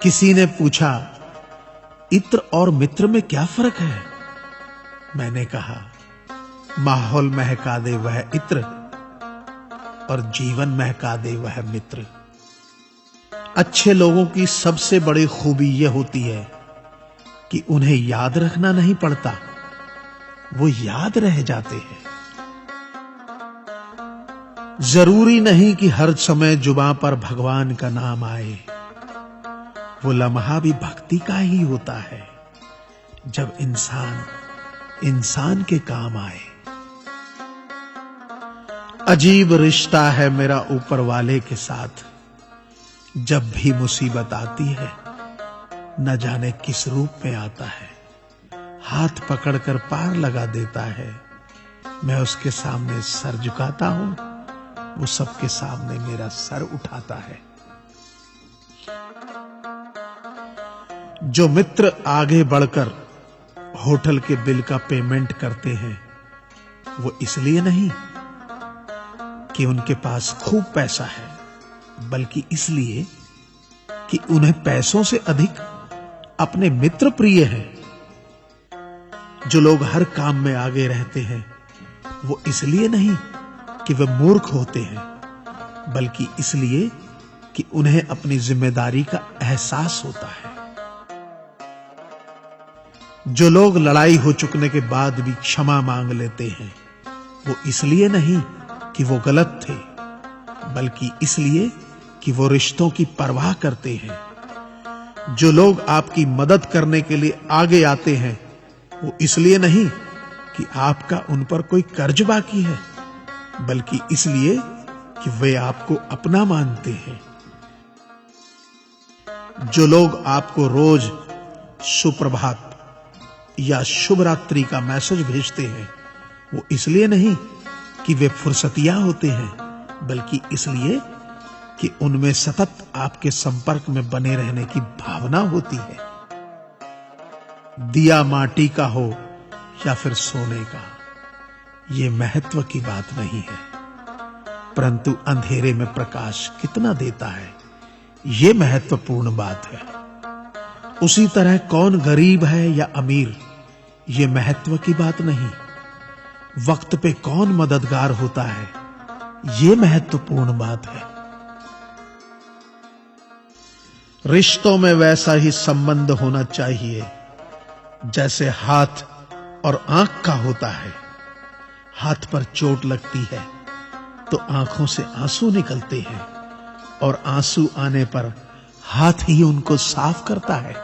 किसी ने पूछा, इत्र और मित्र में क्या फर्क है? मैंने कहा, माहौल महका दे वह इत्र और जीवन महका दे वह मित्र। अच्छे लोगों की सबसे बड़ी खूबी यह होती है कि उन्हें याद रखना नहीं पड़ता, वो याद रह जाते हैं। जरूरी नहीं कि हर समय जुबां पर भगवान का नाम आए, वो लम्हा भी भक्ति का ही होता है जब इंसान के काम आए। अजीब रिश्ता है मेरा ऊपर वाले के साथ, जब भी मुसीबत आती है न जाने किस रूप में आता है, हाथ पकड़कर पार लगा देता है। मैं उसके सामने सर झुकाता हूं, वो सबके सामने मेरा सर उठाता है। जो मित्र आगे बढ़कर होटल के बिल का पेमेंट करते हैं, वो इसलिए नहीं कि उनके पास खूब पैसा है, बल्कि इसलिए कि उन्हें पैसों से अधिक अपने मित्र प्रिय हैं। जो लोग हर काम में आगे रहते हैं, वो इसलिए नहीं कि वे मूर्ख होते हैं, बल्कि इसलिए कि उन्हें अपनी जिम्मेदारी का एहसास होता है। जो लोग लड़ाई हो चुकने के बाद भी क्षमा मांग लेते हैं, वो इसलिए नहीं कि वो गलत थे, बल्कि इसलिए कि वो रिश्तों की परवाह करते हैं। जो लोग आपकी मदद करने के लिए आगे आते हैं, वो इसलिए नहीं कि आपका उन पर कोई कर्ज बाकी है, बल्कि इसलिए कि वे आपको अपना मानते हैं। जो लोग आपको रोज सुप्रभात या शुभ रात्रि का मैसेज भेजते हैं, वो इसलिए नहीं कि वे फुर्सतिया होते हैं, बल्कि इसलिए कि उनमें सतत आपके संपर्क में बने रहने की भावना होती है। दिया माटी का हो या फिर सोने का, ये महत्व की बात नहीं है, परंतु अंधेरे में प्रकाश कितना देता है, ये महत्वपूर्ण बात है। उसी तरह कौन गरीब है या अमीर, ये महत्व की बात नहीं। वक्त पे कौन मददगार होता है, ये महत्वपूर्ण बात है। रिश्तों में वैसा ही संबंध होना चाहिए जैसे हाथ और आंख का होता है। हाथ पर चोट लगती है तो आंखों से आंसू निकलते हैं, और आंसू आने पर हाथ ही उनको साफ करता है।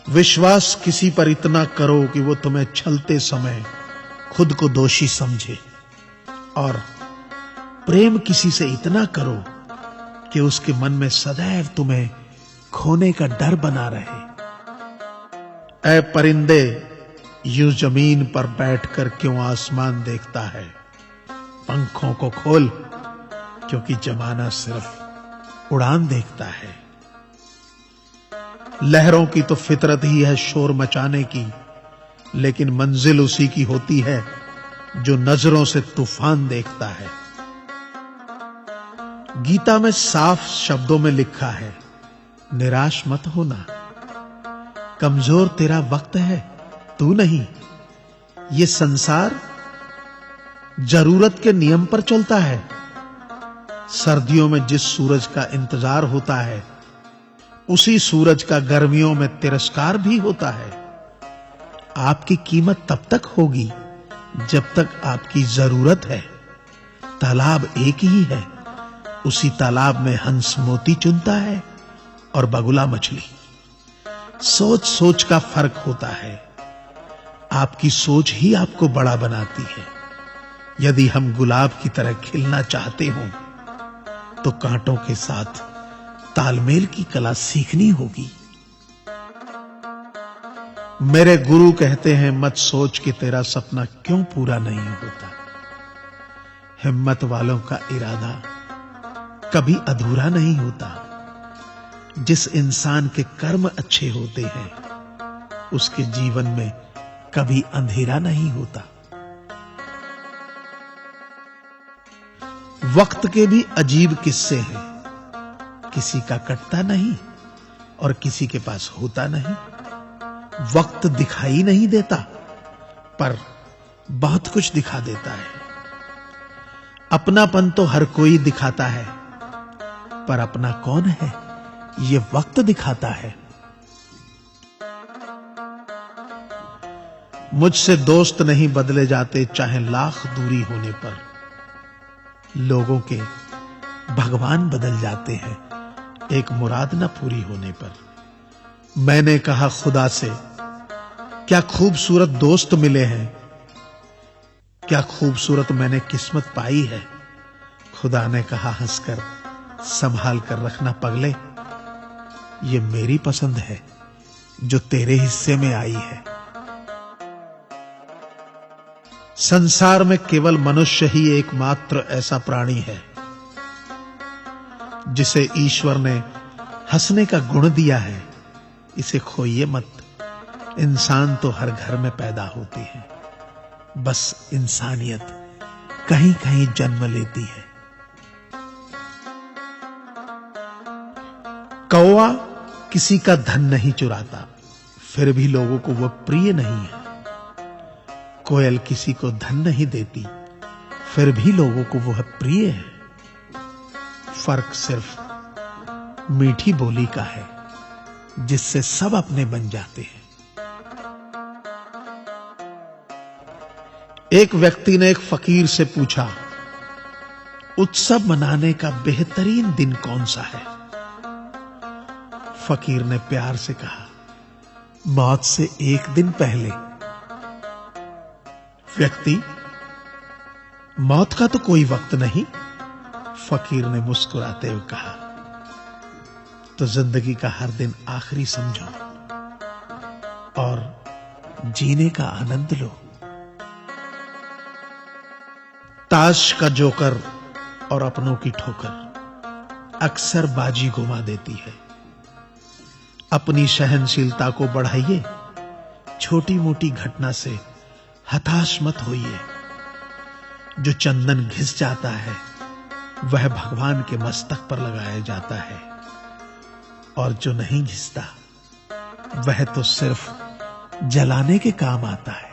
विश्वास किसी पर इतना करो कि वो तुम्हें छलते समय खुद को दोषी समझे, और प्रेम किसी से इतना करो कि उसके मन में सदैव तुम्हें खोने का डर बना रहे। ऐ परिंदे, यूं जमीन पर बैठकर क्यों आसमान देखता है? पंखों को खोल, क्योंकि जमाना सिर्फ उड़ान देखता है। लहरों की तो फितरत ही है शोर मचाने की, लेकिन मंजिल उसी की होती है जो नजरों से तूफान देखता है। गीता में साफ शब्दों में लिखा है, निराश मत होना, कमजोर तेरा वक्त है, तू नहीं। ये संसार जरूरत के नियम पर चलता है। सर्दियों में जिस सूरज का इंतजार होता है, उसी सूरज का गर्मियों में तिरस्कार भी होता है। आपकी कीमत तब तक होगी जब तक आपकी जरूरत है। तालाब एक ही है, उसी तालाब में हंस मोती चुनता है और बगुला मछली। सोच सोच का फर्क होता है। आपकी सोच ही आपको बड़ा बनाती है। यदि हम गुलाब की तरह खिलना चाहते हो तो कांटों के साथ तालमेल की कला सीखनी होगी। मेरे गुरु कहते हैं, मत सोच कि तेरा सपना क्यों पूरा नहीं होता। हिम्मत वालों का इरादा कभी अधूरा नहीं होता। जिस इंसान के कर्म अच्छे होते हैं, उसके जीवन में कभी अंधेरा नहीं होता। वक्त के भी अजीब किस्से हैं। किसी का कटता नहीं और किसी के पास होता नहीं। वक्त दिखाई नहीं देता, पर बहुत कुछ दिखा देता है। अपनापन तो हर कोई दिखाता है, पर अपना कौन है ये वक्त दिखाता है। मुझसे दोस्त नहीं बदले जाते, चाहे लाख दूरी होने पर। लोगों के भगवान बदल जाते हैं, एक मुराद न पूरी होने पर। मैंने कहा खुदा से, क्या खूबसूरत दोस्त मिले हैं, क्या खूबसूरत मैंने किस्मत पाई है। खुदा ने कहा हंसकर, संभाल कर रखना पगले, ये मेरी पसंद है जो तेरे हिस्से में आई है। संसार में केवल मनुष्य ही एकमात्र ऐसा प्राणी है जिसे ईश्वर ने हंसने का गुण दिया है। इसे खोइए मत। इंसान तो हर घर में पैदा होती है, बस इंसानियत कहीं कहीं जन्म लेती है। कौवा किसी का धन नहीं चुराता, फिर भी लोगों को वह प्रिय नहीं है। कोयल किसी को धन नहीं देती, फिर भी लोगों को वह प्रिय है। फर्क सिर्फ मीठी बोली का है, जिससे सब अपने बन जाते हैं। एक व्यक्ति ने एक फकीर से पूछा, उत्सव मनाने का बेहतरीन दिन कौन सा है। फकीर ने प्यार से कहा, मौत से एक दिन पहले। व्यक्ति, मौत का तो कोई वक्त नहीं। फकीर ने मुस्कुराते हुए कहा, तो जिंदगी का हर दिन आखिरी समझो और जीने का आनंद लो। ताश का जोकर और अपनों की ठोकर अक्सर बाजी घुमा देती है। अपनी सहनशीलता को बढ़ाइए, छोटी मोटी घटना से हताश मत होइए। जो चंदन घिस जाता है वह भगवान के मस्तक पर लगाया जाता है, और जो नहीं घिसता वह तो सिर्फ जलाने के काम आता है।